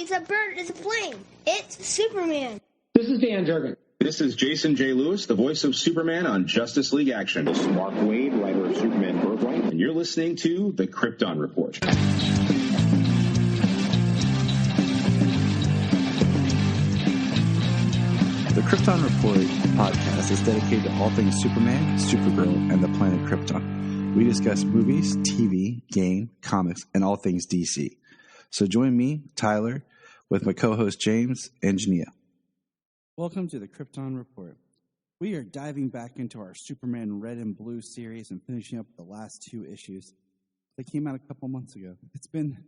It's a bird. It's a plane. It's Superman. This is Dan Jurgen. This is Jason J. Lewis, the voice of Superman on Justice League Action. This is Mark Wade, writer of Superman Birthright. And you're listening to The Krypton Report. The Krypton Report podcast is dedicated to all things Superman, Supergirl, and the planet Krypton. We discuss movies, TV, game, comics, and all things DC. So join me, Tyler, with my co-host James and Jania. Welcome to the Krypton Report. We are diving back into our Superman Red and Blue series and finishing up the last two issues. They came out a couple months ago. It's been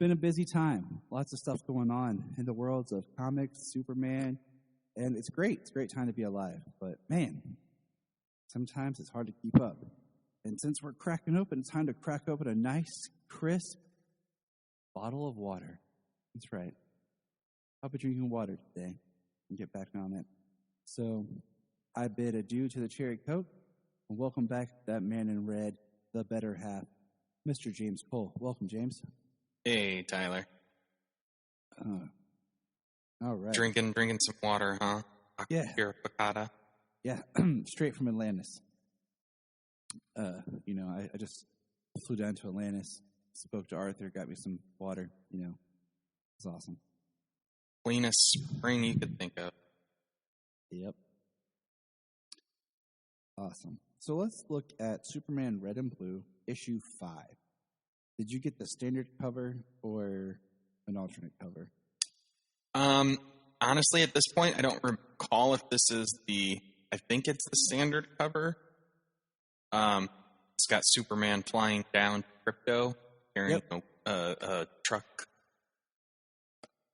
a busy time. Lots of stuff going on in the worlds of comics, Superman, and it's great. It's a great time to be alive. But man, sometimes it's hard to keep up. And since we're cracking open, it's time to crack open a nice, crisp bottle of water. That's right. I'll be drinking water today and get back on it. So I bid adieu to the cherry Coke and welcome back that man in red, the better half, Mr. James Cole. Welcome, James. Hey, Tyler. All right. Drinking some water, huh? Yeah. Pure picada. Yeah, straight from Atlantis. I just flew down to Atlantis, spoke to Arthur, got me some water. It's awesome. Cleanest spring you could think of. Yep. Awesome. So let's look at Superman Red and Blue, issue 5. Did you get the standard cover or an alternate cover? Honestly, at this point, I don't recall if this is I think it's the standard cover. It's got Superman flying down Crypto, carrying a truck.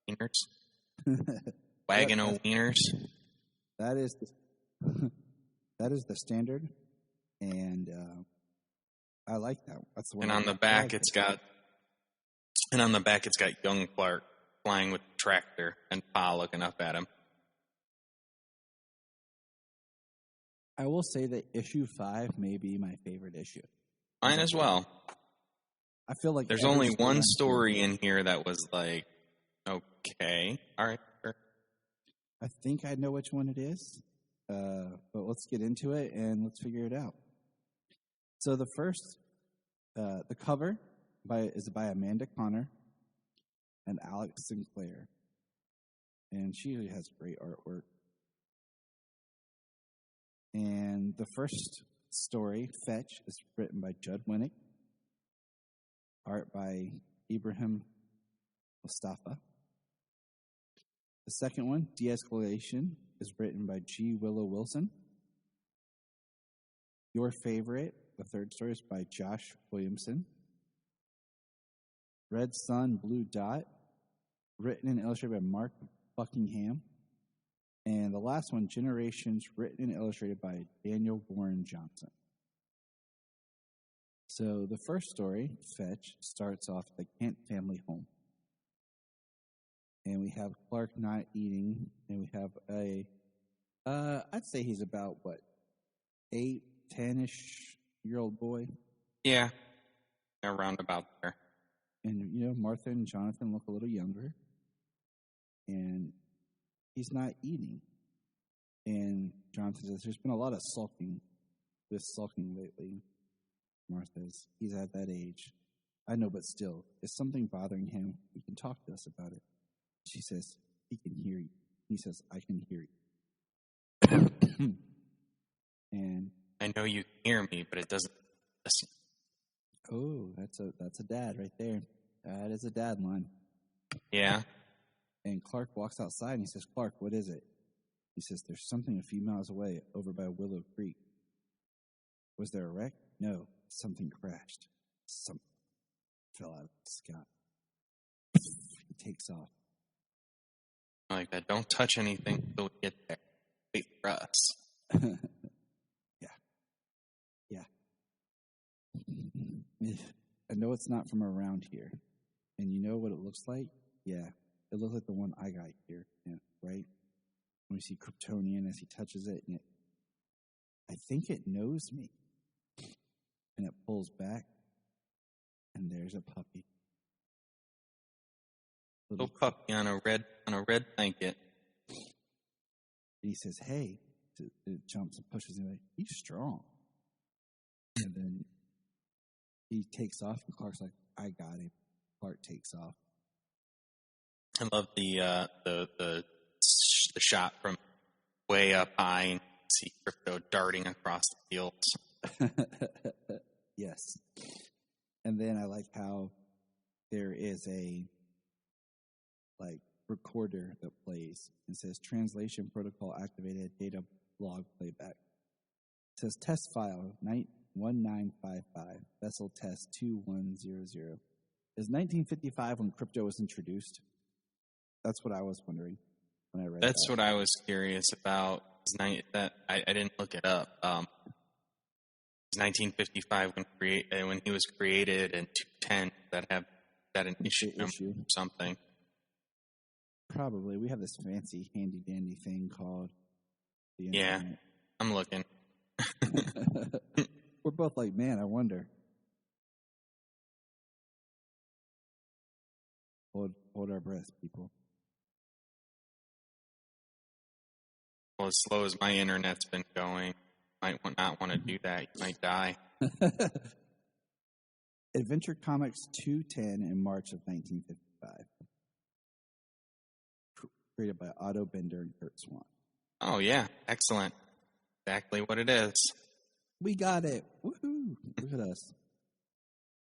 Wieners. Wagon of wieners. That is the standard, and I like that. That's the one. And on the back, it's got young Clark flying with the tractor and Pa looking up at him. I will say that issue 5 may be my favorite issue. Mine as well. I feel like there's only one story in here that was like, okay, all right, sure. I think I know which one it is, but let's get into it and let's figure it out. So the first, the cover is by Amanda Connor and Alex Sinclair, and she has great artwork. And the first story, Fetch, is written by Judd Winnick, art by Ibrahim Mustafa. The second one, De-Escalation, is written by G. Willow Wilson. Your Favorite, the third story, is by Josh Williamson. Red Sun, Blue Dot, written and illustrated by Mark Buckingham. And the last one, Generations, written and illustrated by Daniel Warren Johnson. So the first story, Fetch, starts off at the Kent family home. And we have Clark not eating, and we have I'd say he's about, 8, 10-ish year old boy? Yeah, around about there. And, Martha and Jonathan look a little younger. And he's not eating. And Jonathan says, there's been a lot of sulking lately. Martha says, he's at that age. I know, but still, is something bothering him? He can talk to us about it. She says, he can hear you. He says, I can hear you. And I know you can hear me, but it doesn't listen. Oh, that's a dad right there. That is a dad line. Yeah. And Clark walks outside and he says, Clark, what is it? He says, there's something a few miles away over by Willow Creek. Was there a wreck? No, something crashed. Something fell out of the sky. He takes off. Like that, don't touch anything until we get there. Wait for us. Yeah. I know it's not from around here. And you know what it looks like? Yeah. It looks like the one I got here, right? When we see Kryptonian as he touches it, and I think it knows me. And it pulls back, and there's a puppy. Little puppy on a red blanket. He says, "Hey," it jumps and pushes him. Like, he's strong. And then he takes off, and Clark's like, "I got him." Clark takes off. I love the shot from way up high and see Crypto darting across the fields. Yes. And then I like how there is a recorder that plays and says translation protocol activated data log playback. It says test file 1955 vessel test 2100. Is 1955 when crypto was introduced? That's what I was wondering when I read that. That's what I was curious about. I didn't look it up. It's 1955 when he was created, and 210 that have that an issue number or something. Probably. We have this fancy handy dandy thing called the internet. Yeah, I'm looking. We're both like, man, I wonder. Hold our breath, people. Well, as slow as my internet's been going, might not want to do that. You might die. Adventure Comics 210 in March of 1955. Created by Otto Bender and Kurt Swan. Oh, yeah. Excellent. Exactly what it is. We got it. Woohoo. Look at us.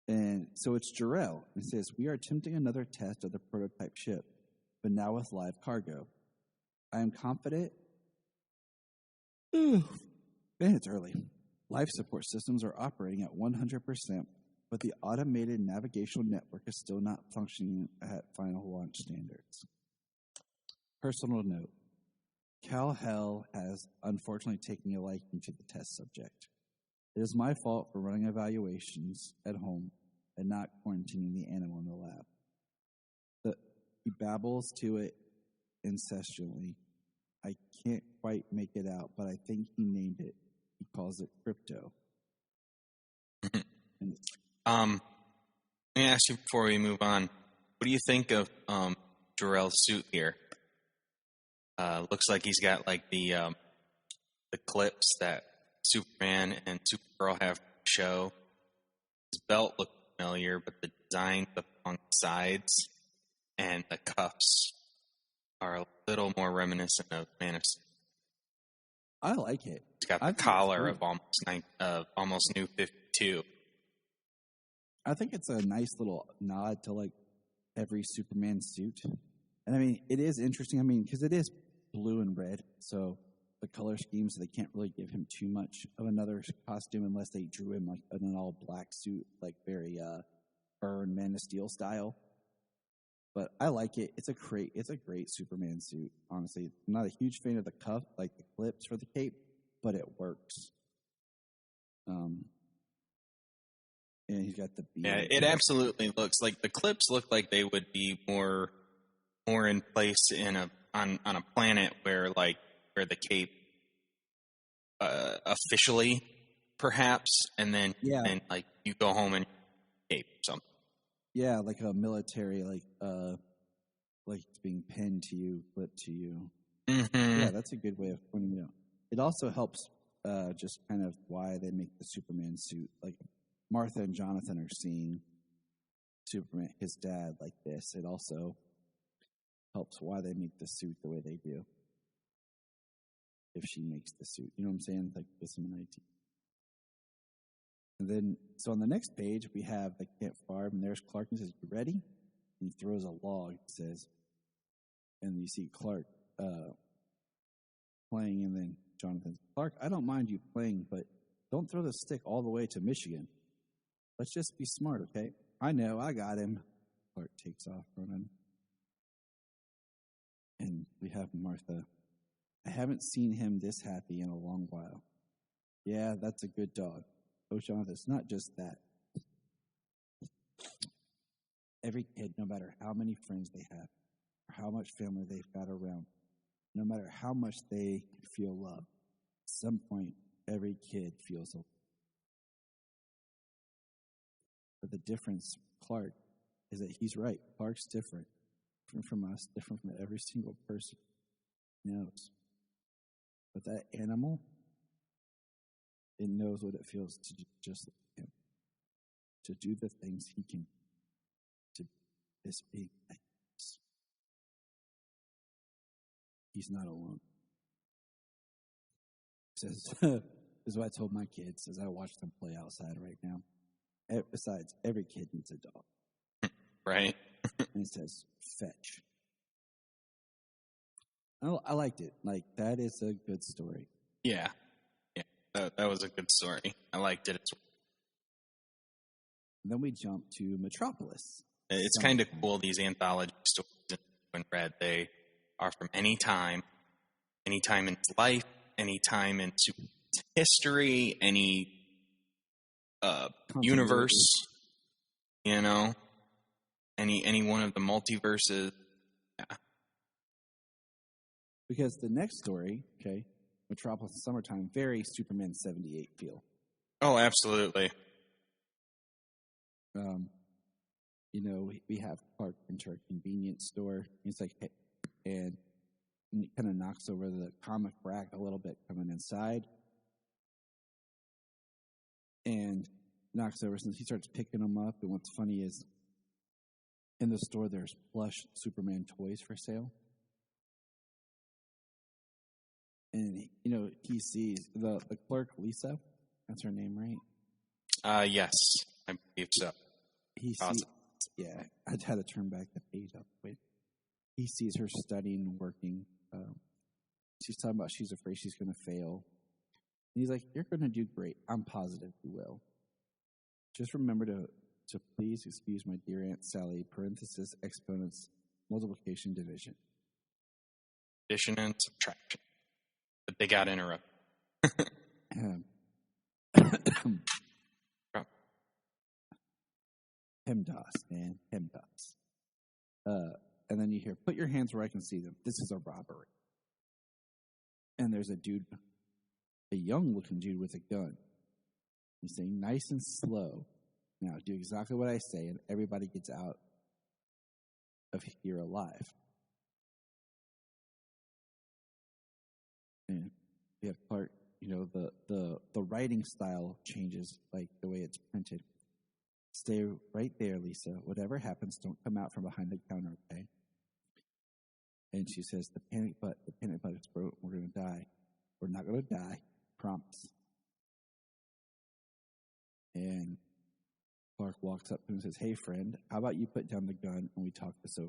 And so it's Jerrell. It says, we are attempting another test of the prototype ship, but now with live cargo. I am confident. Man, it's early. Life support systems are operating at 100%, but the automated navigational network is still not functioning at final launch standards. Personal note. Cal-Hel has unfortunately taken a liking to the test subject. It is my fault for running evaluations at home and not quarantining the animal in the lab. He babbles to it incessantly. I can't quite make it out, but I think he named it. He calls it Crypto. Let me ask you before we move on. What do you think of Jerrell's suit here? Looks like he's got like the clips that Superman and Supergirl have to show. His belt looks familiar, but the design along the sides and the cuffs are a little more reminiscent of Man of Steel. I like it. It's got the collar of almost New 52. I think it's a nice little nod to like every Superman suit. And I mean, it is interesting. I mean, because it is blue and red, so the color scheme, so they can't really give him too much of another costume unless they drew him like in an all black suit, like very Byrne Man of Steel style. But I like it. It's a great Superman suit. Honestly, I'm not a huge fan of the cuff, like the clips for the cape, but it works. And he's got the beard. Yeah, it absolutely looks like the clips look like they would be more in place on a planet where the cape officially perhaps, and then like you go home and cape or something. Yeah, like a military, like it's being pinned to you, flipped to you. Mm-hmm. Yeah, that's a good way of pointing it out. It also helps just kind of why they make the Superman suit. Like Martha and Jonathan are seeing Superman, his dad, like this. It also helps why they make the suit the way they do. If she makes the suit, you know what I'm saying? Like gives him an idea. And then, so on the next page, we have the Camp Farm, and there's Clark, and he says, "You ready?" And he throws a log, he says, and you see Clark playing, and then Jonathan, "Clark, I don't mind you playing, but don't throw the stick all the way to Michigan. Let's just be smart, okay?" "I know, I got him." Clark takes off running. And we have Martha. "I haven't seen him this happy in a long while." "Yeah, that's a good dog." "Oh, Jonathan, it's not just that. Every kid, no matter how many friends they have, or how much family they've got around, no matter how much they feel love, at some point, every kid feels love. But the difference, Clark, is that he's right. Clark's different. different from us, different from every single person knows. But that animal, it knows what it feels to do just like him, to do the things he can, to this big things. He's not alone. He says, this is what I told my kids as I watch them play outside right now. Besides, every kid needs a dog. Right. And it says, fetch. I liked it. Like, that is a good story. Yeah. That was a good story. I liked it. And then we jump to Metropolis. It's kind of cool, these anthology stories when read. They are from any time in its life, any time in history, any universe, any one of the multiverses. Yeah. Because the next story, okay, Metropolis Summertime, very Superman 78 feel. Oh, absolutely. We have Clark enter a convenience store. He's like, hey, and he kind of knocks over the comic rack a little bit coming inside. And knocks over since he starts picking them up. And what's funny is in the store, there's plush Superman toys for sale. And, he sees the clerk, Lisa, that's her name, right? Yes, I believe so. He sees, yeah, I had to turn back the page up. Wait. He sees her studying and working. She's talking about she's afraid she's going to fail. And he's like, you're going to do great. I'm positive you will. Just remember to please excuse my dear Aunt Sally, parenthesis, exponents, multiplication, division. Addition and subtraction. But they got interrupted. PEMDAS, man. PEMDAS. And then you hear, put your hands where I can see them. This is a robbery. And there's a young-looking dude with a gun. He's saying, nice and slow. Now, do exactly what I say, and everybody gets out of here alive. And we have Clark, the writing style changes, like the way it's printed. Stay right there, Lisa. Whatever happens, don't come out from behind the counter, okay? And she says, the panic button is broke. We're going to die. We're not going to die. Promise. And Clark walks up to him and says, hey, friend, how about you put down the gun and we talk this over?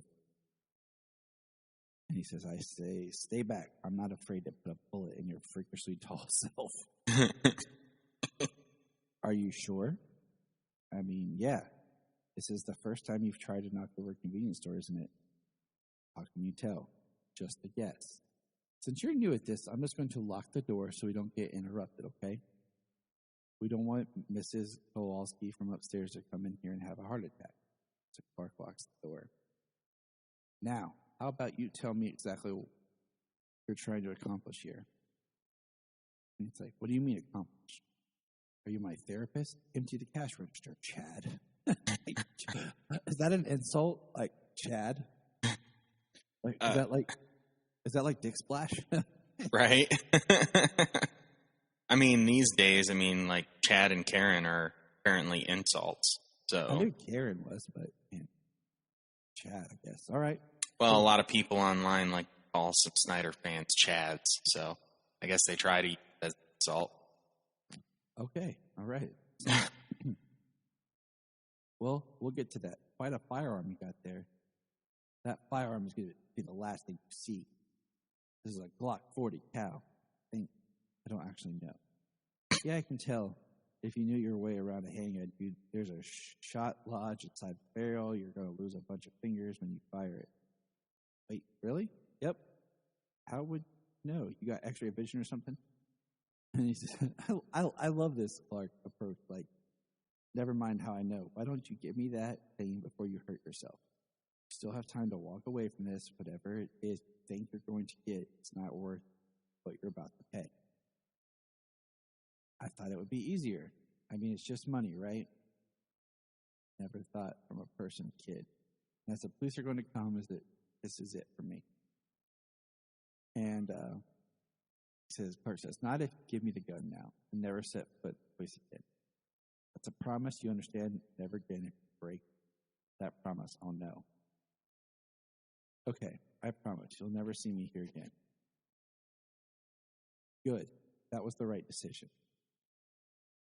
And he says, I say, stay back. I'm not afraid to put a bullet in your freakishly tall self. Are you sure? I mean, yeah. This is the first time you've tried to knock over convenience stores, isn't it? How can you tell? Just a guess. Since you're new at this, I'm just going to lock the door so we don't get interrupted, okay? We don't want Mrs. Kowalski from upstairs to come in here and have a heart attack. So Clark locks the door. Now, how about you tell me exactly what you're trying to accomplish here? And it's like, what do you mean accomplish? Are you my therapist? Empty the cash register, Chad. Is that an insult? Like, Chad? Like, is that like Dick Splash? Right. I mean, these days, like Chad and Karen are apparently insults. So I knew Karen was, but Chad, I guess. All right. Well, a lot of people online like call some Snyder fans Chads, so I guess they try to use it as an insult. Okay. All right. Well, we'll get to that. Quite a firearm you got there. That firearm is going to be the last thing you see. This is a Glock 40 cal. I don't actually know. Yeah, I can tell. If you knew your way around a handgun, there's a shot lodge inside the barrel. You're going to lose a bunch of fingers when you fire it. Wait, really? Yep. How would you know? You got X-ray vision or something? And he says, I love this Clark approach. Like, never mind how I know. Why don't you give me that thing before you hurt yourself? You still have time to walk away from this. Whatever it is you think you're going to get, it's not worth what you're about to pay. I thought it would be easier. It's just money, right? Never thought from a person, kid. And as the police are going to come, is it this is it for me. And Clark says, not if you give me the gun now and never set foot place again. That's a promise you understand. Never again if you break that promise, I'll know. Okay, I promise you'll never see me here again. Good. That was the right decision.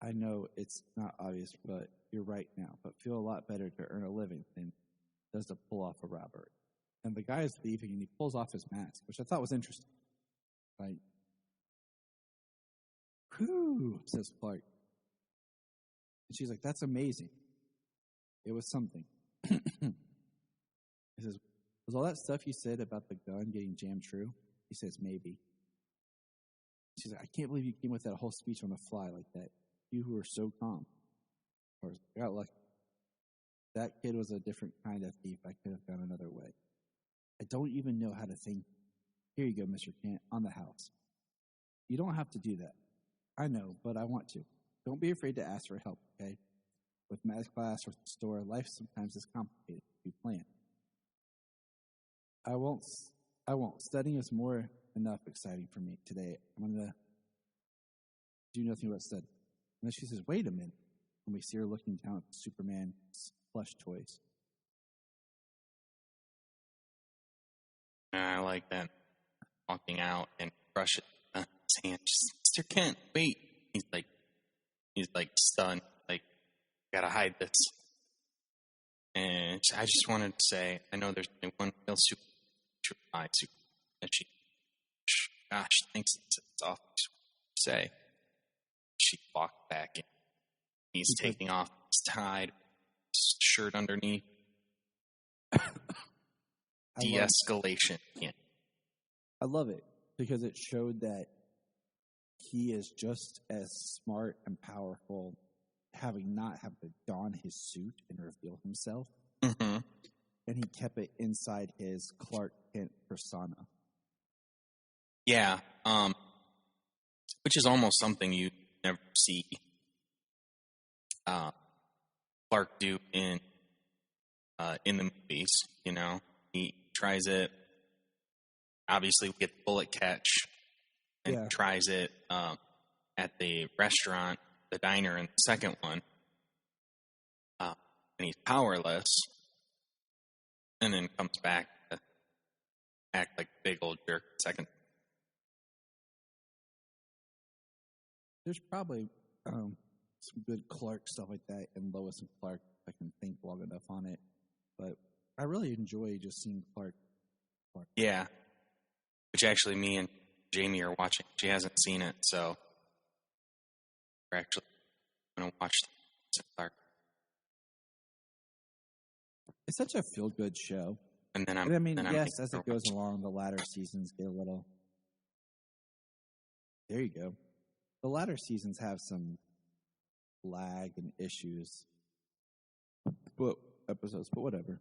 I know it's not obvious, but you're right now. But feel a lot better to earn a living than it does to pull off a robbery. And the guy is leaving, and he pulls off his mask, which I thought was interesting. Like, whew, says Clark. And she's like, that's amazing. It was something. He says, was all that stuff you said about the gun getting jammed true? He says, maybe. She's like, I can't believe you came with that whole speech on the fly like that. You who are so calm. Or I got lucky. That kid was a different kind of thief. I could have gone another way. I don't even know how to think. Here you go, Mr. Kent, on the house. You don't have to do that. I know, but I want to. Don't be afraid to ask for help, okay? With math class or the store, life sometimes is complicated to be planned. I won't. Studying is more enough exciting for me today. I'm going to do nothing but study. And then she says, wait a minute. And we see her looking down at the Superman's plush toys. I like that. Walking out and crushes his hand. Mr. Kent, wait. He's like stunned. Like, gotta hide this. And I just wanted to say, I know there's only one real super. And she, gosh, thinks it's awful to say. She walked back in. He's taking off his tied shirt underneath. De-escalation. Yeah. I love it because it showed that he is just as smart and powerful, having not have to don his suit and reveal himself. Mm-hmm. And he kept it inside his Clark Kent persona. Yeah, which is almost something you never see Clark do in the movies. You know, he tries it. Obviously, we get the bullet catch, and tries it at the restaurant, the diner, in the second one, and he's powerless. And then comes back to act like a big old jerk second. There's probably some good Clark stuff like that in Lois and Clark. I can think long enough on it. But I really enjoy just seeing Clark. Yeah. Which actually me and Jamie are watching. She hasn't seen it, so we're actually going to watch Clark. It's such a feel-good show. And then yes, as it goes along, the latter seasons get a little... There you go. The latter seasons have some lag and issues. But whatever.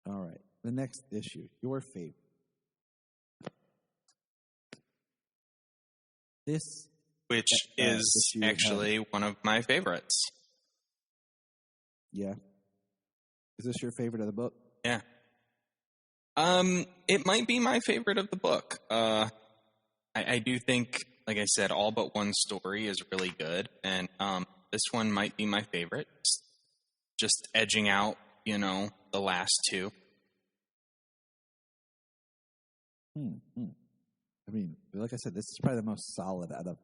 All right. The next issue, your favorite. Which is actually one of my favorites. Yeah. Is this your favorite of the book? Yeah. It might be my favorite of the book. I do think, like I said, all but one story is really good, and this one might be my favorite. Just edging out, the last two. I mean, like I said, this is probably the most solid out of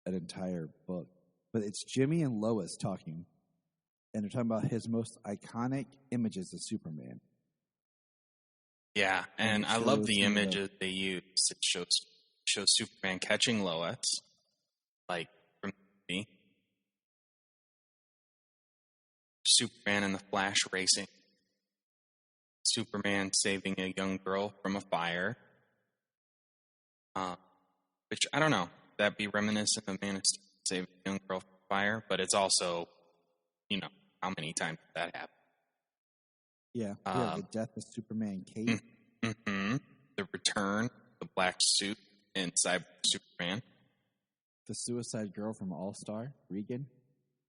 an entire book. But it's Jimmy and Lois talking. And they're talking about his most iconic images of Superman. Yeah, and I love the images they use. It shows Superman catching Lois, like from the movie. Superman and the Flash racing. Superman saving a young girl from a fire. Which, I don't know, that'd be reminiscent of Man of Steel saving a young girl from a fire, but it's also, how many times did that happen? Yeah, the death of Superman Kate. Mm-hmm. The return, the black suit in Cyber Superman. The Suicide Girl from All-Star, Regan.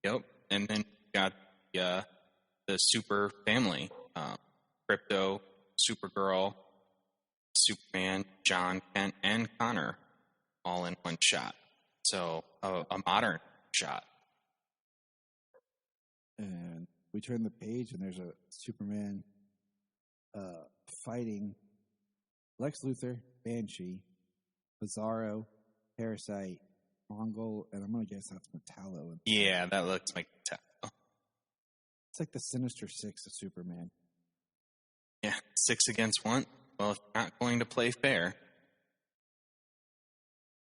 Yep, and then you got super family: Crypto, Supergirl, Superman, John, Kent, and Connor, all in one shot. So a modern shot. And we turn the page, and there's a Superman fighting Lex Luthor, Banshee, Bizarro, Parasite, Mongol, and I'm going to guess that's Metallo. Yeah, that looks like Metallo. It's like the Sinister Six of Superman. Yeah, 6 against 1. Well, if you're not going to play fair.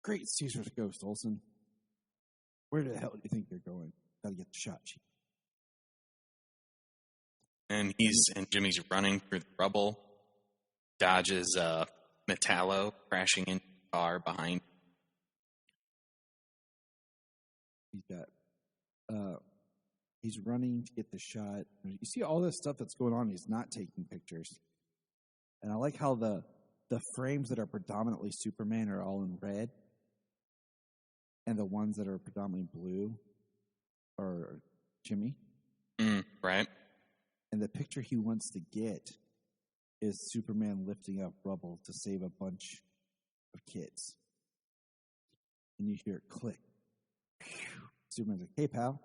Great Caesar's Ghost, Olsen. Where the hell do you think you're going? Gotta get the shot, Chief. And Jimmy's running through the rubble, dodges Metallo crashing into the car behind. He's running to get the shot. You see all this stuff that's going on. He's not taking pictures. And I like how the frames that are predominantly Superman are all in red, and the ones that are predominantly blue are Jimmy. Right. And the picture he wants to get is Superman lifting up rubble to save a bunch of kids. And you hear it click. Superman's like, "Hey, pal.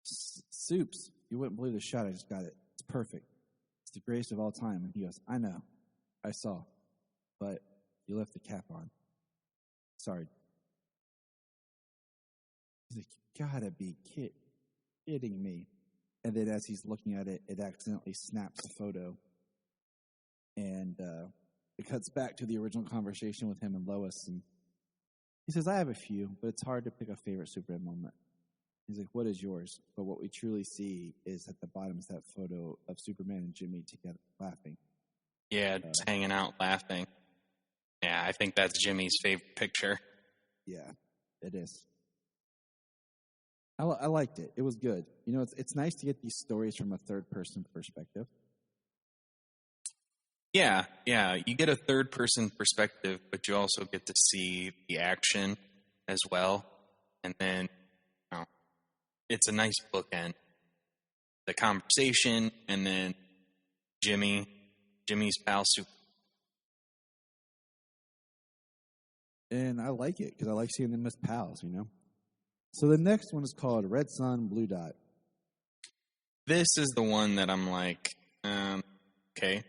Soups, you wouldn't believe the shot. I just got it. It's perfect. It's the greatest of all time." And he goes, "I know. I saw. But you left the cap on. Sorry." He's like, "You gotta be kidding me." And then as he's looking at it, it accidentally snaps a photo. And it cuts back to the original conversation with him and Lois. And he says, "I have a few, but it's hard to pick a favorite Superman moment." He's like, "What is yours?" But what we truly see is at the bottom is that photo of Superman and Jimmy together laughing. Yeah, just hanging out laughing. Yeah, I think that's Jimmy's favorite picture. Yeah, it is. I liked it. It was good. You know, it's nice to get these stories from a third-person perspective. Yeah, you get a third-person perspective, but you also get to see the action as well. And then, it's a nice bookend. The conversation, and then Jimmy's pal Super. And I like it because I like seeing them as pals, you know. So the next one is called Red Sun, Blue Dot. This is the one that I'm like, okay.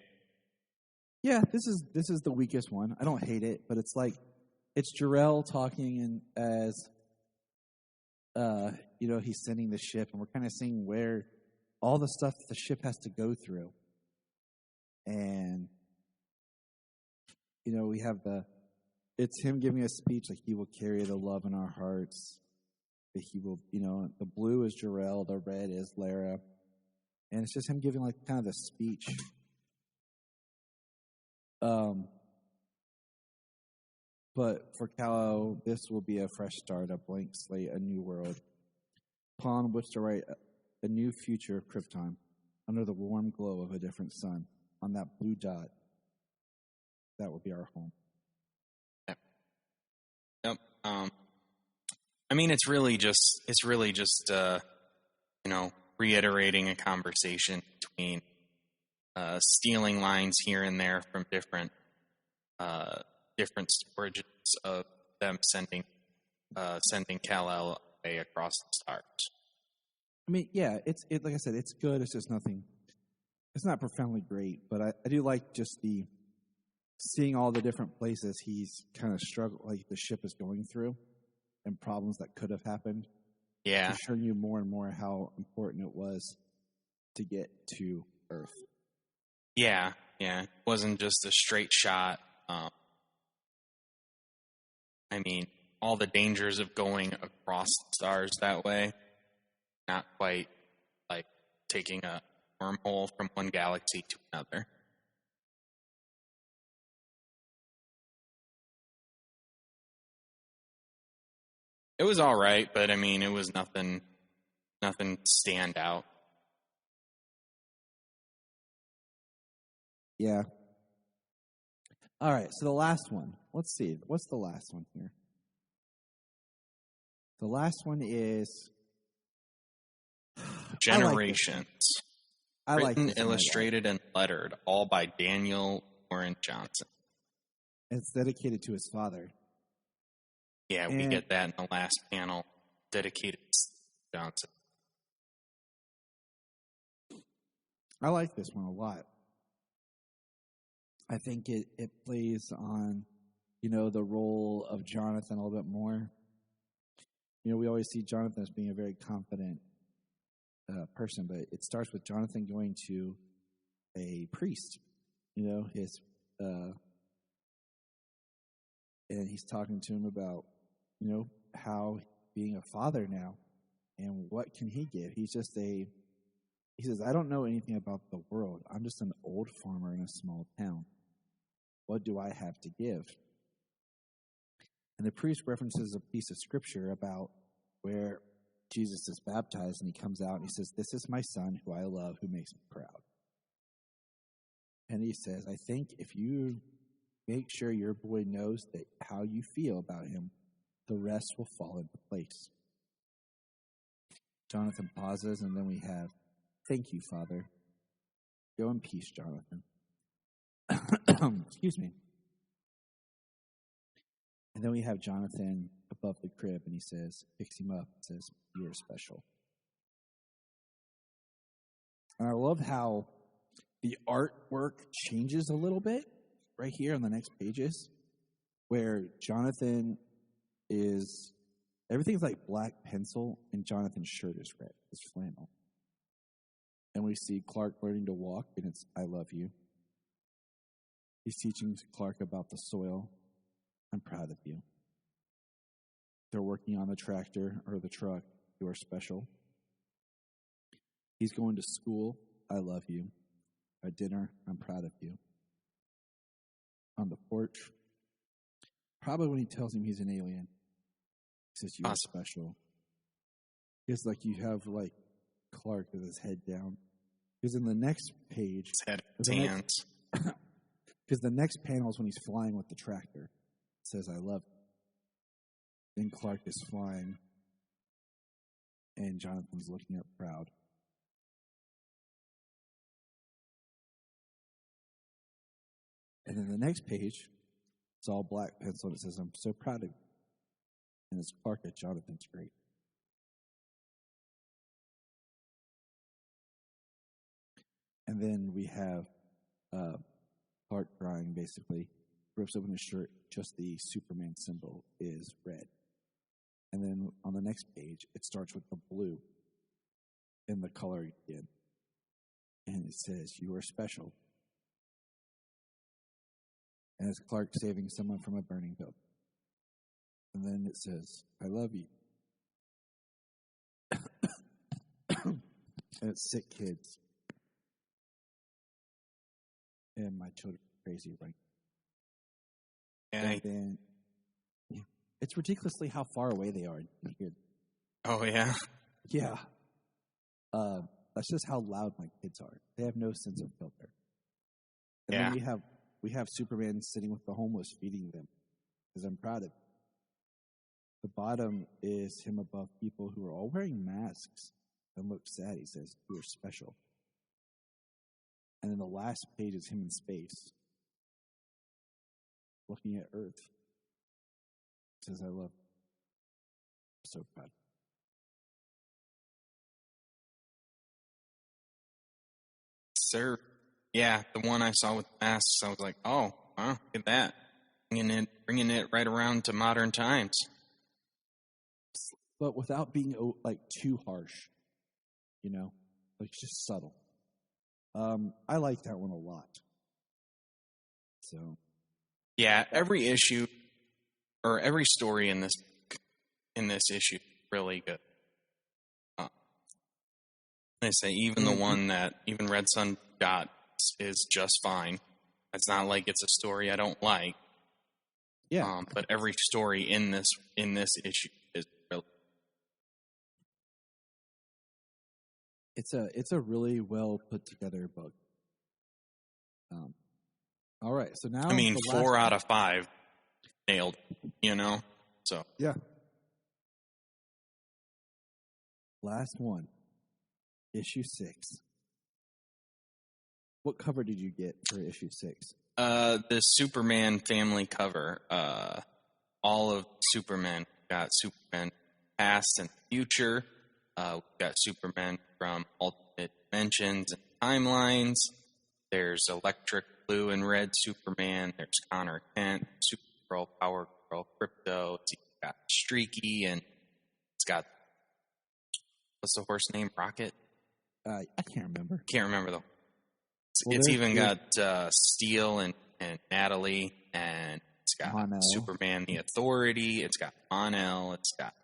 Yeah, this is the weakest one. I don't hate it, but it's like it's Jerrell talking as he's sending the ship, and we're kind of seeing where all the stuff that the ship has to go through. And we have it's him giving a speech like he will carry the love in our hearts. That he will, the blue is Jerrell, the red is Lara. And it's just him giving like kind of the speech. But for Kal-El, this will be a fresh start, a blank slate, a new world, upon which to write a new future of Krypton, under the warm glow of a different sun, on that blue dot. That will be our home. Yep. I mean, it's really just reiterating a conversation between stealing lines here and there from different storages of them sending Kal-El away across the stars. I mean, yeah, it's like I said, it's good. It's just nothing. It's not profoundly great, but I do like just seeing all the different places he's kind of struggled, like the ship is going through, and problems that could have happened. Yeah, to show you more and more how important it was to get to Earth. Yeah, it wasn't just a straight shot. I mean, all the dangers of going across the stars that way, not quite like taking a wormhole from one galaxy to another. It was all right, but I mean, it was nothing stand out. Yeah. All right, so the last one. Let's see. What's the last one here? The last one is Generations. I like Written, this one a lot. illustrated, and lettered, all by Daniel Warren Johnson. It's dedicated to his father. Yeah, we get that in the last panel. Dedicated to Johnson. I like this one a lot. I think it plays on, the role of Jonathan a little bit more. We always see Jonathan as being a very confident person, but it starts with Jonathan going to a priest, his, and he's talking to him about, how being a father now and what can he give? He says, I don't know anything about the world. I'm just an old farmer in a small town. What do I have to give? And the priest references a piece of scripture about where Jesus is baptized, and he comes out and he says, this is my son who I love, who makes me proud. And he says, I think if you make sure your boy knows that how you feel about him, the rest will fall into place. Jonathan pauses, and then we have, thank you, Father. Go in peace, Jonathan. Excuse me. And then we have Jonathan above the crib, and he says, picks him up and says, you're special. And I love how the artwork changes a little bit right here on the next pages, where Jonathan is, everything's like black pencil, and Jonathan's shirt is red, it's flannel. And we see Clark learning to walk, and it's, I love you. He's teaching Clark about the soil. I'm proud of you. They're working on the tractor or the truck. You are special. He's going to school. I love you. At dinner, I'm proud of you. On the porch, probably when he tells him he's an alien, he says, you are special. It's like you have like Clark with his head down. Because in the next page, his hands. Because the next panel is when he's flying with the tractor. It says, I love you. Then Clark is flying, and Jonathan's looking up proud. And then the next page, it's all black pencil, and it says, I'm so proud of you. And it's Clark at Jonathan's great. And then we have Clark crying, basically. Rips open his shirt, just the Superman symbol is red. And then on the next page, it starts with the blue in the color again. And it says, you are special. And it's Clark saving someone from a burning building. And then it says, I love you. And it's sick kids. And my children are crazy right now. And then it's ridiculously how far away they are here. Oh, yeah? Yeah. That's just how loud my kids are. They have no sense of filter. And then we have Superman sitting with the homeless feeding them, because I'm proud of him. The bottom is him above people who are all wearing masks and look sad. He says, you are special. And then the last page is him in space, looking at Earth. He says, I love you. I'm so proud. Sir. Yeah, the one I saw with masks, I was like, oh, wow, look at that. Bringing it right around to modern times. But without being like too harsh, like just subtle. I like that one a lot. So, yeah, every issue or every story in this issue is really good. I say even the one that even Red Sun got is just fine. It's not like it's a story I don't like. Yeah, but every story in this issue is really. It's a really well put together book. All right, so now 4 out of 5 nailed. So yeah. Last one issue 6. What cover did you get for issue 6? The Superman family cover. All of Superman. We've got Superman past and future. We've got Superman from alternate dimensions and timelines. There's Electric Blue and Red Superman. There's Connor Kent, Supergirl, Power Girl, Crypto. It's got Streaky, and it's got, what's the horse name? Rocket? I can't remember. Can't remember though. Well, it's even got Steel and Natalie, and it's got Mon-El. Superman the Authority. It's got Mon-El. It's got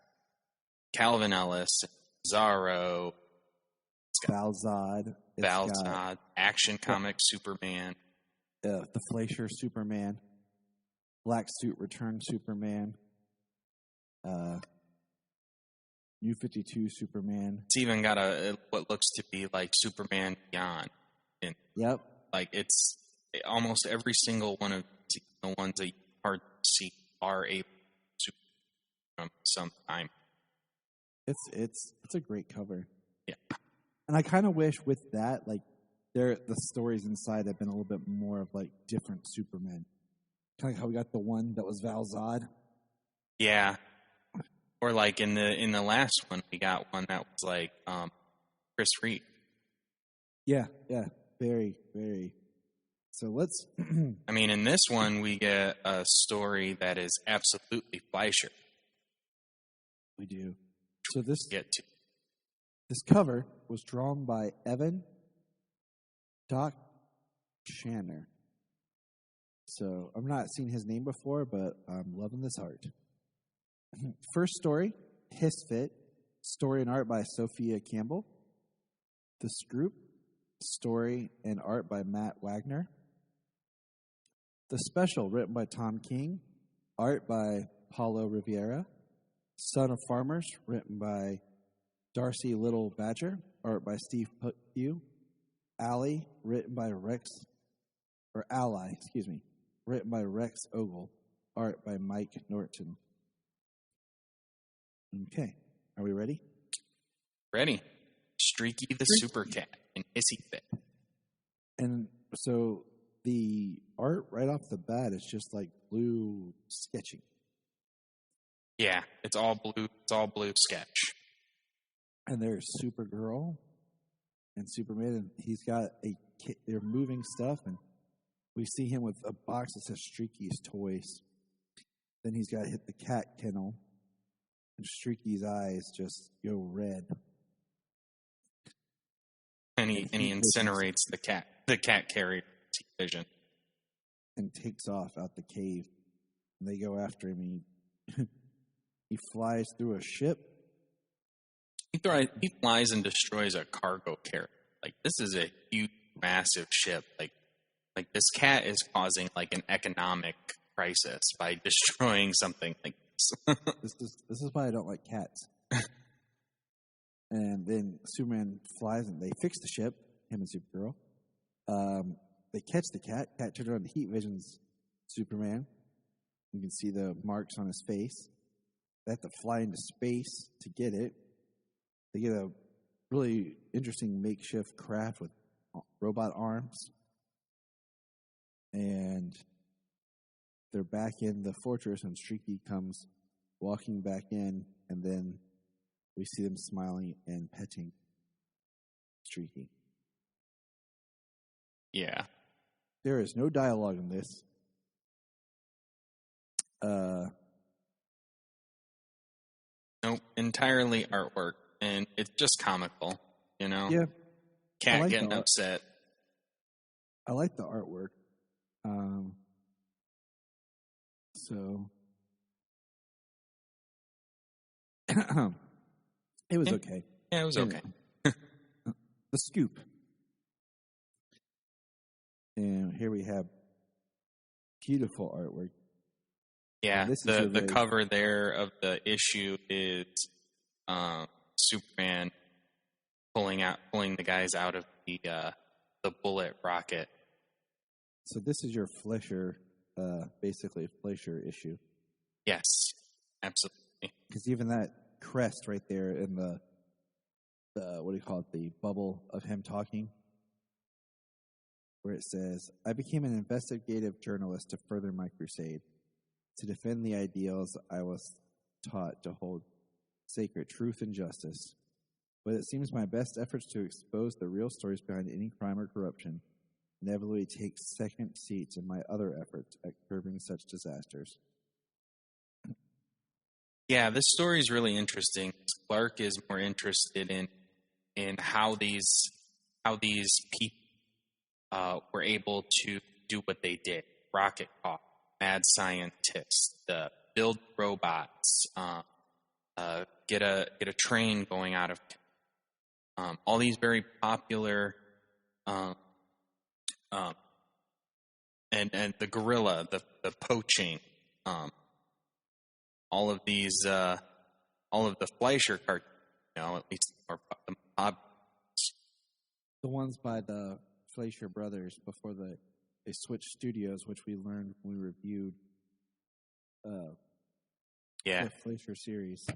Calvin Ellis, Zorro. It's got Valzad. Valzad, Action Comic Superman. The Fleischer Superman. Black Suit Return Superman. New 52 Superman. It's even got what looks to be like Superman Beyond. And Yep. like it's almost every single one of the ones that you hard to see are able to from some time. It's a great cover. Yeah. And I kind of wish with that, like, the stories inside have been a little bit more of like different Supermen. Kind of like how we got the one that was Valzad. Yeah. Or like in the last one, we got one that was like Chris Reed. Yeah, very, very. So let's. I mean, in this one, we get a story that is absolutely Fleischer. We do. So this This cover was drawn by Evan Doc Shanner. So I've not seen his name before, but I'm loving this art. First story, His Fit, story and art by Sophia Campbell. The Scoop, story and art by Matt Wagner. The Special, written by Tom King, art by Paulo Rivera. Son of Farmers, written by Darcy Little Badger, art by Steve Pugh. Ally, written by written by Rex Ogle, art by Mike Norton. Okay, are we ready? Ready. Streaky the Super Cat and Hissy Fit. And so the art right off the bat is just like blue sketching. Yeah, it's all blue. It's all blue sketch. And there's Supergirl and Superman, and he's got they're moving stuff, and we see him with a box that says Streaky's Toys. Then he's got to hit the cat kennel, and Streaky's eyes just go red. And he incinerates the cat carrier vision. And takes off out the cave. And they go after him, and he flies through a ship. He flies and destroys a cargo carrier. Like, this is a huge, massive ship. Like this cat is causing like an economic crisis by destroying something like this. This is why I don't like cats. And then Superman flies, and they fix the ship, him and Supergirl. They catch the cat. Cat turns around, the heat visions Superman. You can see the marks on his face. They have to fly into space to get it. They get a really interesting makeshift craft with robot arms. And they're back in the fortress, and Streaky comes walking back in, and then we see them smiling and petting Streaky. Yeah. There is no dialogue in this. Nope, entirely artwork, and it's just comical, you know? Yeah. Cat getting upset. I like the artwork. So it was okay. Yeah, it was okay. The Scoop. And here we have beautiful artwork. Yeah, the cover there of the issue is Superman pulling the guys out of the bullet rocket. So this is your Fleischer, basically Fleischer issue. Yes, absolutely. Because even that crest right there in the the bubble of him talking, where it says, I became an investigative journalist to further my crusade, to defend the ideals I was taught to hold sacred, truth and justice. But it seems my best efforts to expose the real stories behind any crime or corruption inevitably take second seats in my other efforts at curbing such disasters. Yeah, this story is really interesting. Clark is more interested in how these people were able to do what they did. Rocket car, mad scientists, build robots, get a train going out of all these very popular and the gorilla, the poaching, all of the Fleischer cartoons, at least or the ones by the Fleischer brothers before they switched studios, which we learned when we reviewed the Fleischer series.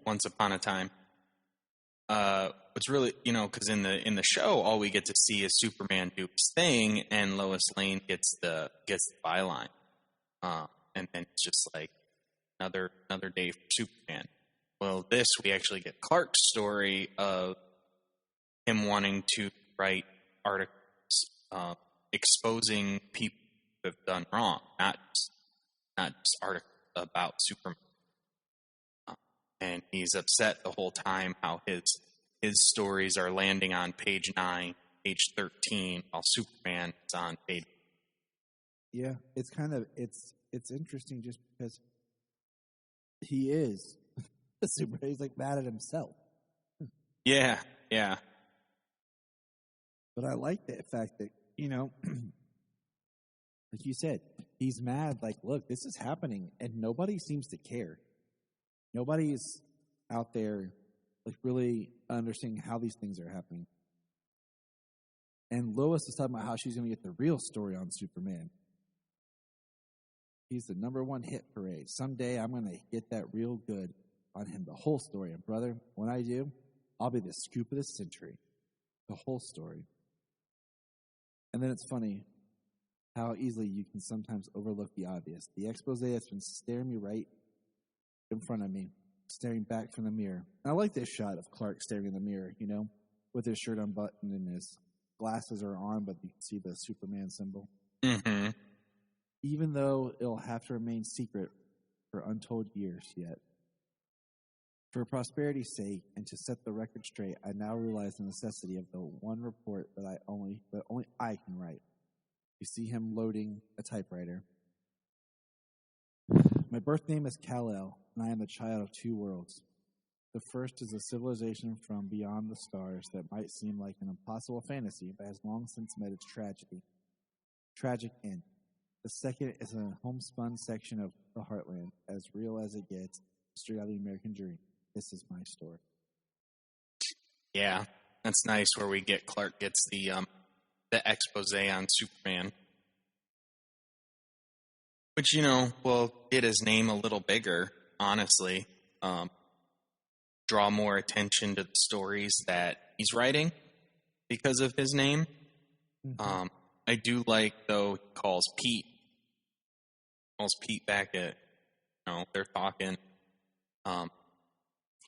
Once Upon a Time. What's really, because in the show, all we get to see is Superman do his thing, and Lois Lane gets the byline, and then it's just like another day for Superman. Well, this we actually get Clark's story of him wanting to write articles exposing people who have done wrong, not just articles about Superman. And he's upset the whole time how his stories are landing on page 9, page 13, while Superman is on page. Yeah, it's it's interesting just because he is Superman. He's like mad at himself. Yeah. But I like the fact that, like you said, he's mad. Like, look, this is happening, and nobody seems to care. Nobody's out there like really understanding how these things are happening. And Lois is talking about how she's going to get the real story on Superman. He's the #1 hit parade. Someday I'm going to get that real good on him, the whole story. And brother, when I do, I'll be the scoop of the century. The whole story. And then it's funny how easily you can sometimes overlook the obvious. The expose that's been staring me right in front of me, staring back from the mirror. And I like this shot of Clark staring in the mirror, with his shirt unbuttoned and his glasses are on, but you can see the Superman symbol. Mm-hmm. Even though it'll have to remain secret for untold years yet. For prosperity's sake and to set the record straight, I now realize the necessity of the one report that only I can write. You see him loading a typewriter. My birth name is Kal-El, and I am the child of two worlds. The first is a civilization from beyond the stars that might seem like an impossible fantasy, but has long since met its tragic end. The second is a homespun section of the heartland, as real as it gets, straight out of the American dream. This is my story. Yeah, that's nice where we get Clark gets the expose on Superman. Which, will get his name a little bigger, honestly. Draw more attention to the stories that he's writing because of his name. Mm-hmm. I do like, though, he calls Pete Beckett. They're talking.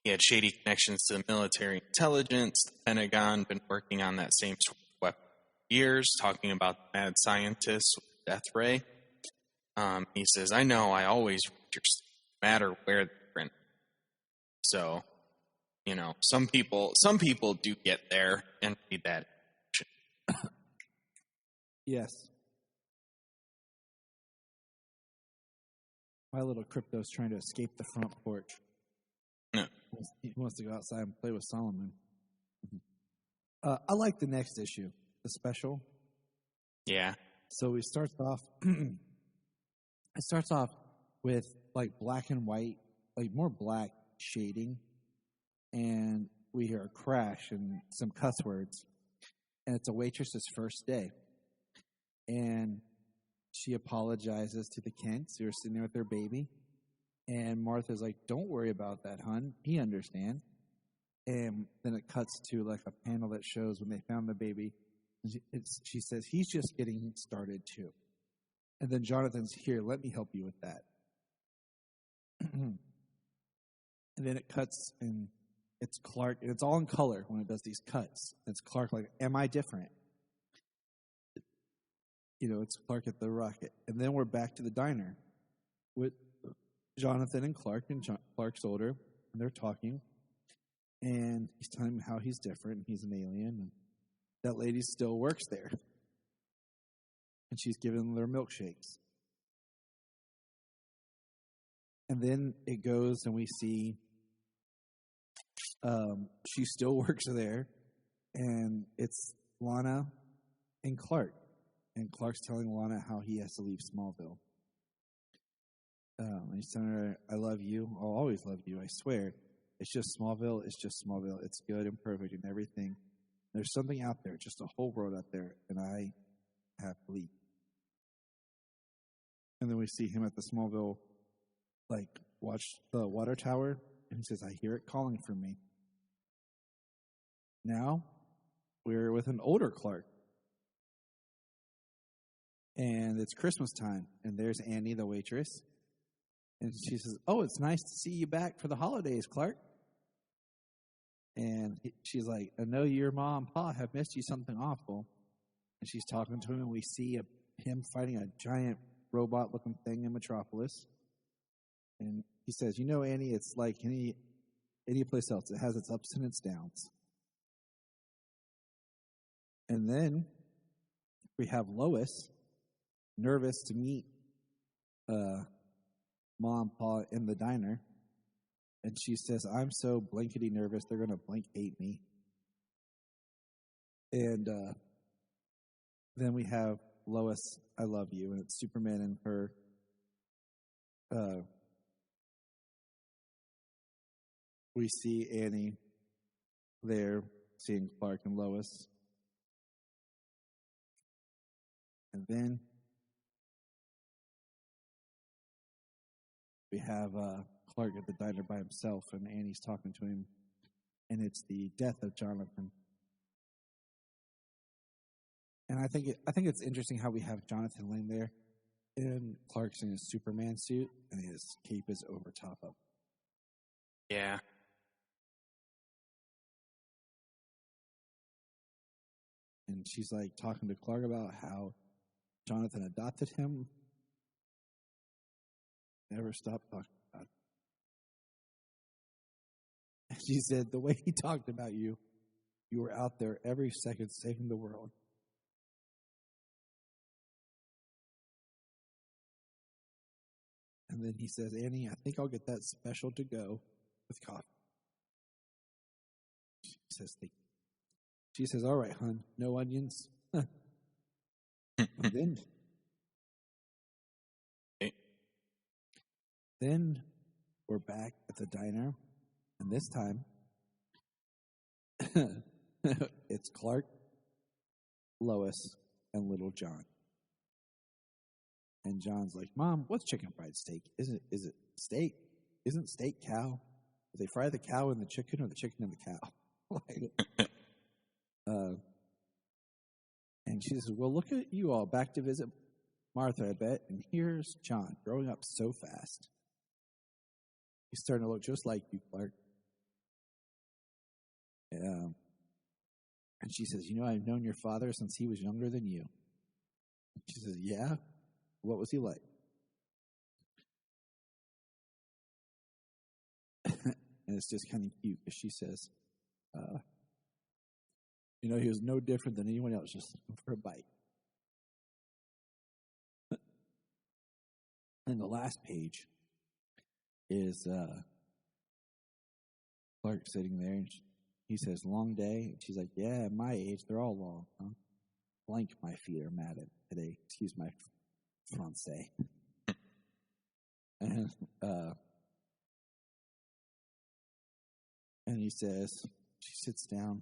He had shady connections to the military intelligence, the Pentagon, been working on that same sort of weapon for years, talking about the mad scientists with the death ray. He says, I know, I always read your stuff, no matter where they're printed. So, some people do get there and read that. Yes. My little crypto's trying to escape the front porch. No. He wants to go outside and play with Solomon. I like the next issue, the special. Yeah. So it starts off with like black and white, like more black shading, and we hear a crash and some cuss words, and it's a waitress's first day, and she apologizes to the Kents who are sitting there with their baby. And Martha's like, don't worry about that, hon. He understands. And then it cuts to like a panel that shows when they found the baby. She says, he's just getting started too. And then Jonathan's, here, let me help you with that. And then it cuts, and it's Clark, and it's all in color when it does these cuts. It's Clark like, am I different? It's Clark at the rocket. And then we're back to the diner with Jonathan and Clark, and Clark's older, and they're talking. And he's telling him how he's different, and he's an alien, and that lady still works there. And she's giving them their milkshakes. And then it goes, and we see she still works there, and it's Lana and Clark. And Clark's telling Lana how he has to leave Smallville. And he's telling her, I love you. I'll always love you, I swear. It's just Smallville. It's just Smallville. It's good and perfect and everything. There's something out there, just a whole world out there, and I have to leave. And then we see him at the Smallville, watch the water tower, and he says, I hear it calling for me. Now, we're with an older Clark. And it's Christmas time, and there's Annie, the waitress. And she says, oh, it's nice to see you back for the holidays, Clark. And she's like, I know your mom and pa have missed you something awful. And she's talking to him, and we see him fighting a giant robot-looking thing in Metropolis. And he says, Annie, it's like any place else. It has its ups and its downs. And then we have Lois, nervous to meet Mom and Pa in the diner. And she says, I'm so blankety nervous, they're going to blank hate me. And then we have Lois, I love you. And it's Superman and her. We see Annie there, seeing Clark and Lois. And then we have Clark at the diner by himself, and Annie's talking to him, and it's the death of Jonathan. And I think it's interesting how we have Jonathan laying there, and Clark's in his Superman suit, and his cape is over top of. Yeah. And she's like talking to Clark about how Jonathan adopted him. Never stopped talking about it. She said, the way he talked about you, you were out there every second saving the world. And then he says, Annie, I think I'll get that special to go with coffee. She says, thank you. She says, all right, hon, no onions. And then we're back at the diner, and this time it's Clark, Lois, and little John. And John's like, Mom, what's chicken fried steak? Is it steak? Isn't steak cow? Do they fry the cow in the chicken or the chicken in the cow? And she says, well, look at you all back to visit Martha, I bet. And here's John growing up so fast. He's starting to look just like you, Clark. And she says, I've known your father since he was younger than you. She says, yeah? What was he like? And it's just kind of cute because she says, he was no different than anyone else, just looking for a bite. And the last page is Clark sitting there, and he says, long day. And she's like, yeah, at my age, they're all long. Huh? Blank, my feet are matted today. Excuse my Francais. And he says, she sits down.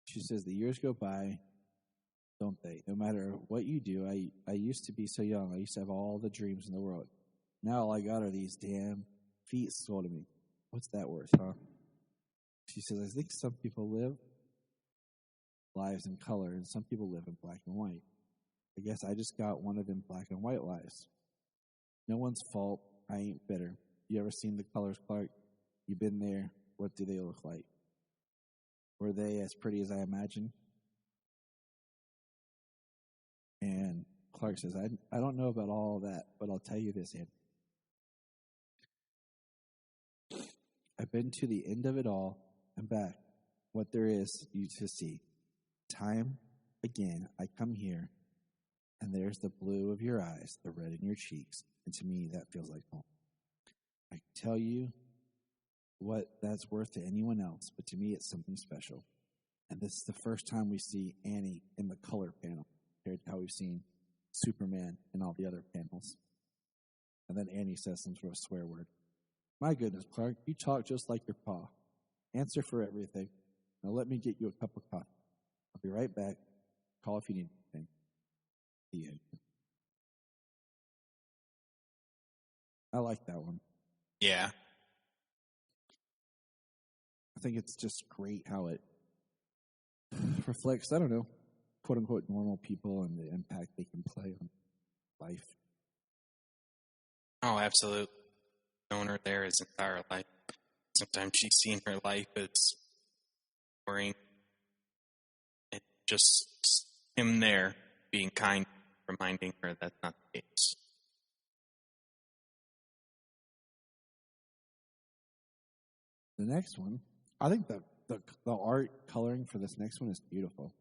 She says, the years go by, don't they? No matter what you do, I used to be so young. I used to have all the dreams in the world. Now all I got are these damn feet scolded me. What's that worth, huh? She says, I think some people live lives in color and some people live in black and white. I guess I just got one of them black and white lives. No one's fault. I ain't bitter. You ever seen the colors, Clark? You been there. What do they look like? Were they as pretty as I imagined? And Clark says, I don't know about all of that, but I'll tell you this, Andy. I've been to the end of it all and back, what there is you to see. Time again, I come here, and there's the blue of your eyes, the red in your cheeks, and to me, that feels like home. I can tell you what that's worth to anyone else, but to me, it's something special. And this is the first time we see Annie in the color panel, compared to how we've seen Superman in all the other panels. And then Annie says some sort of swear word. My goodness, Clark, you talk just like your pa. Answer for everything. Now let me get you a cup of coffee. I'll be right back. Call if you need anything. The end. I like that one. Yeah. I think it's just great how it reflects, I don't know, quote-unquote normal people and the impact they can play on life. Oh, absolutely. Known her there his entire life. Sometimes she's seen her life as boring. And just him there being kind, reminding her that's not the case. The next one, I think the art coloring for this next one is beautiful.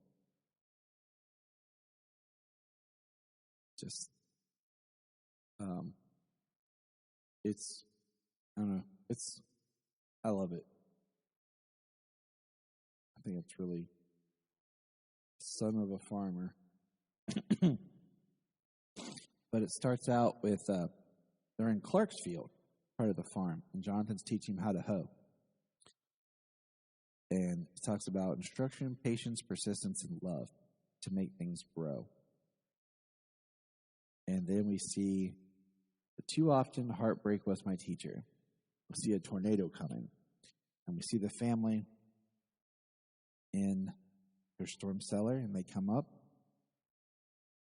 Just, it's, I don't know, I love it. I think it's really son of a farmer. But it starts out with, they're in Clarksfield, part of the farm, and Jonathan's teaching him how to hoe. And it talks about instruction, patience, persistence, and love to make things grow. And then we see, too often heartbreak was my teacher. We see a tornado coming. And we see the family in their storm cellar, and they come up,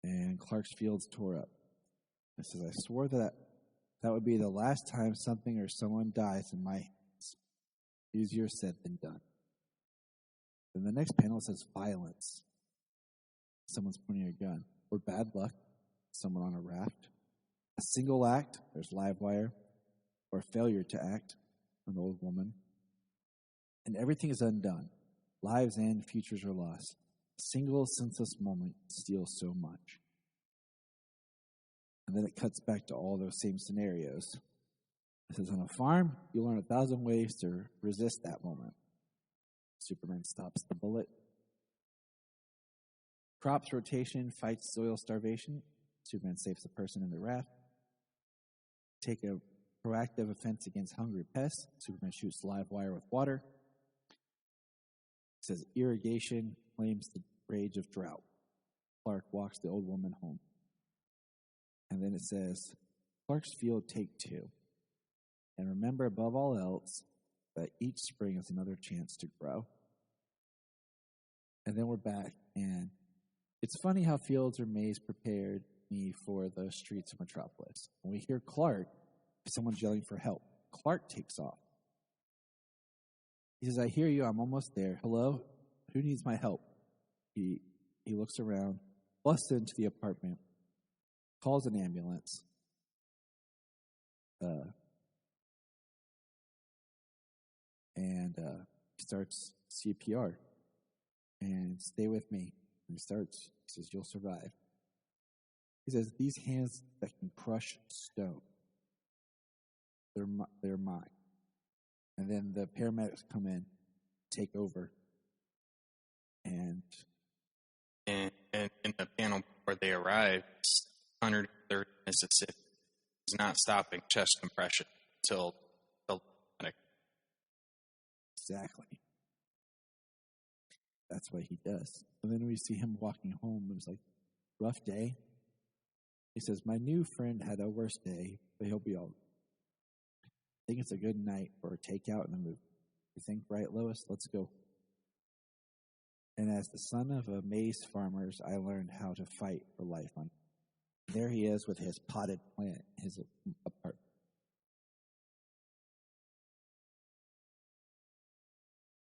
and Clarksfield's tore up. It says, I swore that would be the last time something or someone dies in my hands. Easier said than done. Then the next panel says violence. Someone's pointing a gun. Or bad luck. Someone on a raft. A single act. There's live wire. Or failure to act. An old woman. And everything is undone. Lives end, futures are lost. A single senseless moment steals so much. And then it cuts back to all those same scenarios. It says, on a farm, you learn 1,000 ways to resist that moment. Superman stops the bullet. Crops rotation fights soil starvation. Superman saves the person in the raft. Take a proactive offense against hungry pests. Superman shoots live wire with water. It says irrigation claims the rage of drought. Clark walks the old woman home. And then it says, Clarksfield take 2. And remember above all else that each spring is another chance to grow. And then we're back, and it's funny how fields or maize prepared me for the streets of Metropolis. When we hear Clark, someone's yelling for help. Clark takes off. He says, I hear you, I'm almost there. Hello? Who needs my help? He looks around, busts into the apartment, calls an ambulance. And starts CPR. And stay with me. And he says, you'll survive. He says, these hands that can crush stone, they're mine. And then the paramedics come in, take over. And in the panel before they arrive, it's 130 Mississippi. He's not stopping chest compression until exactly. That's what he does. And then we see him walking home. It was like, rough day. He says, my new friend had a worse day, but he'll be all right. think it's a good night for a takeout and a movie. You think, right, Lois? Let's go. And as the son of a maize farmer, I learned how to fight for life. There he is with his potted plant, his apartment.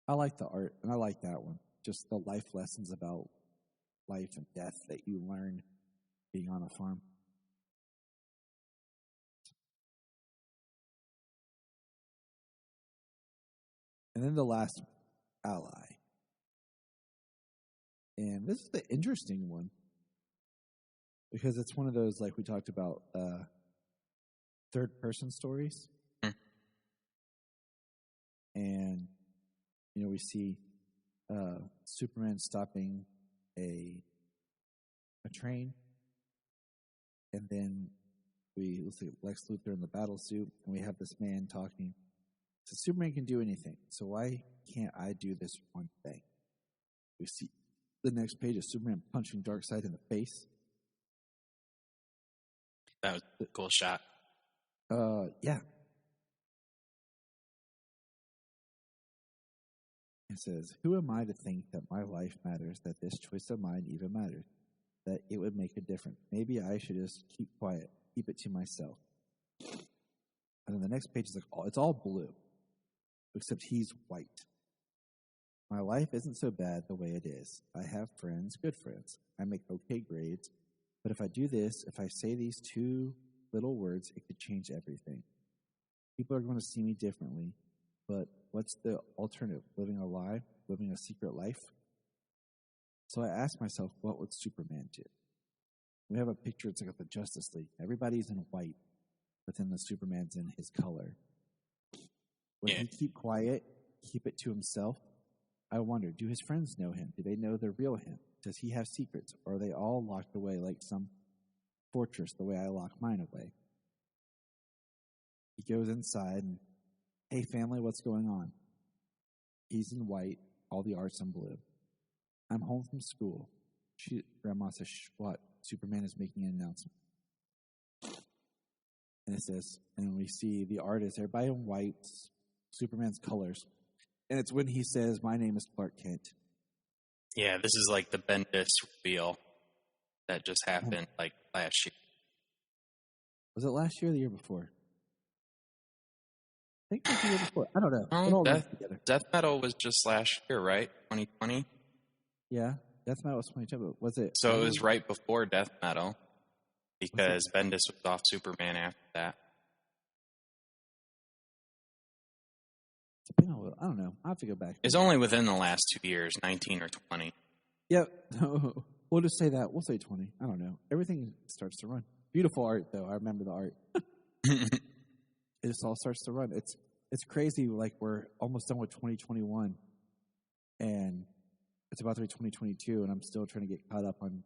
I like the art, and I like that one. Just the life lessons about life and death that you learn being on a farm. And then the last ally. And this is the interesting one. Because it's one of those, like we talked about, third-person stories. And, you know, we see Superman stopping a train. And then we see Lex Luthor in the battle suit. And we have this man talking. So Superman can do anything. So why can't I do this one thing? We see the next page is Superman punching Darkseid in the face. That was a cool shot. Yeah. It says, who am I to think that my life matters, that this choice of mine even matters, that it would make a difference? Maybe I should just keep quiet, keep it to myself. And then the next page is like, it's all blue, except he's white. My life isn't so bad the way it is. I have friends, good friends. I make okay grades. But if I do this, if I say these two little words, it could change everything. People are going to see me differently. But what's the alternative? Living a lie? Living a secret life? So I asked myself, what would Superman do? We have a picture, it's like the Justice League. Everybody's in white, but then the Superman's in his color. Would he keep quiet, keep it to himself? I wonder, do his friends know him? Do they know the real him? Does he have secrets? Or are they all locked away like some fortress, the way I lock mine away? He goes inside and, hey, family, what's going on? He's in white, all the art's in blue. I'm home from school. Grandma says, what? Superman is making an announcement. And it says, and we see the artist, everybody in white, Superman's colors. And it's when he says, my name is Clark Kent. Yeah, this is like the Bendis reveal that just happened like last year. Was it last year or the year before? I think it was the year before. I don't know. Death Metal was just last year, right? 2020? Yeah, Death Metal was 2020, but was it? So it was right before Death Metal because Bendis was off Superman after that. I don't know. I'll have to go back. It's only within the last 2 years, 19 or 20. Yep. We'll just say that. We'll say 20. I don't know. Everything starts to run. Beautiful art, though. I remember the art. It just all starts to run. It's crazy. Like, we're almost done with 2021, and it's about to be 2022, and I'm still trying to get caught up on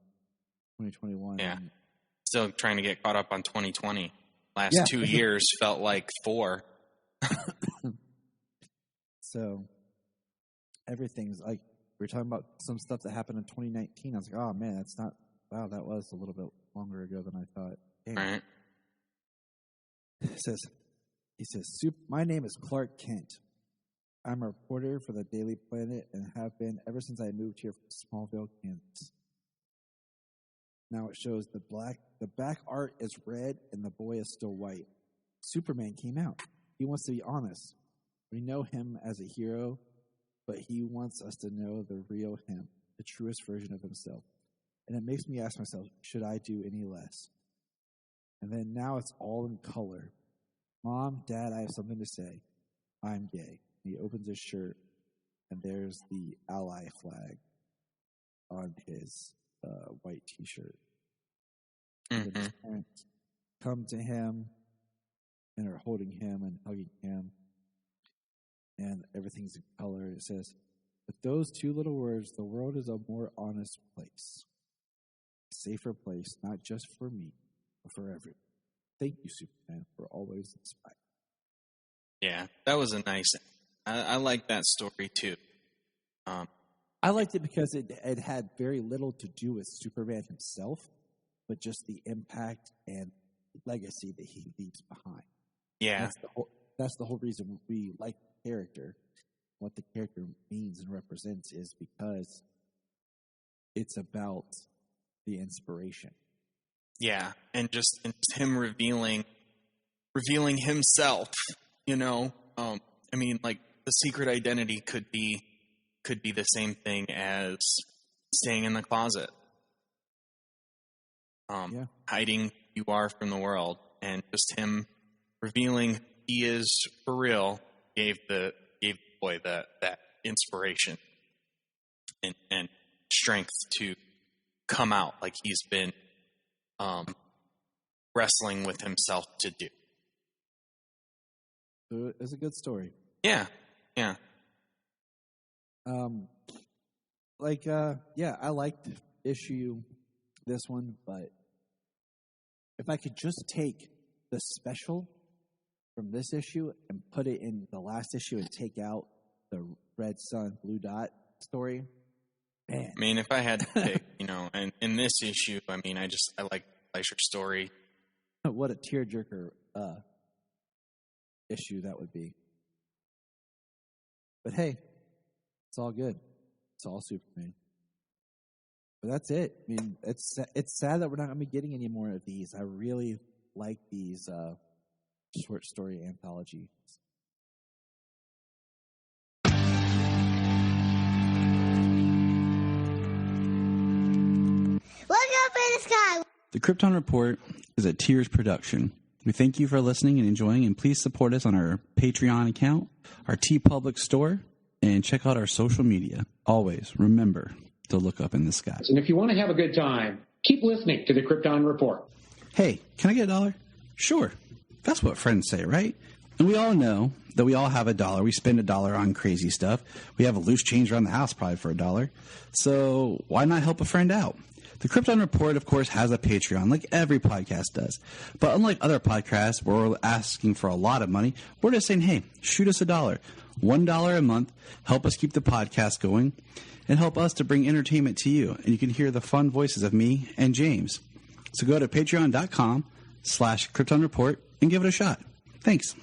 2021. Yeah. Still trying to get caught up on 2020. Last 2 years felt like 4. So everything's like, we were talking about some stuff that happened in 2019. I was like, oh man, that's not, wow, that was a little bit longer ago than I thought. Damn. Right. He says, my name is Clark Kent. I'm a reporter for the Daily Planet and have been ever since I moved here from Smallville, Kansas. Now it shows the back art is red and the boy is still white. Superman came out. He wants to be honest. We know him as a hero, but he wants us to know the real him, the truest version of himself. And it makes me ask myself, should I do any less? And then now it's all in color. Mom, Dad, I have something to say. I'm gay. He opens his shirt, and there's the ally flag on his white T-shirt. And his parents come to him and are holding him and hugging him. And everything's in color. It says, with those two little words, the world is a more honest place. A safer place, not just for me, but for everyone. Thank you, Superman, for always inspiring. Yeah, that was a nice. I like that story too. I liked it because it had very little to do with Superman himself, but just the impact and legacy that he leaves behind. Yeah, that's the whole reason we like the character. What the character means and represents is because it's about the inspiration. Yeah, and just him revealing himself. You know, I mean, like the secret identity could be the same thing as staying in the closet, hiding who you are from the world, and just him revealing he is for real gave the boy that inspiration and strength to come out like he's been wrestling with himself to do. So it's a good story. Yeah. I liked this one, but if I could just take the special from this issue and put it in the last issue and take out the red sun, blue dot story, man. I mean, if I had to pick, and in this issue, I mean, I like Fleischer's story. What a tearjerker issue that would be. But hey, it's all good. It's all Superman. But that's it. I mean, it's sad that we're not going to be getting any more of these. I really like these short story anthologies. Look up in the sky. The Krypton Report is a Tears production. We thank you for listening and enjoying, and please support us on our Patreon account, our TeePublic store, and check out our social media. Always remember to look up in the sky. And if you want to have a good time, keep listening to the Krypton Report. Hey, can I get $1? Sure. That's what friends say, right? And we all know that we all have $1. We spend $1 on crazy stuff. We have a loose change around the house probably for $1. So why not help a friend out? The Krypton Report, of course, has a Patreon, like every podcast does. But unlike other podcasts where we're asking for a lot of money, we're just saying, hey, shoot us $1. $1 a month, help us keep the podcast going, and help us to bring entertainment to you. And you can hear the fun voices of me and James. So go to patreon.com/Krypton Report and give it a shot. Thanks.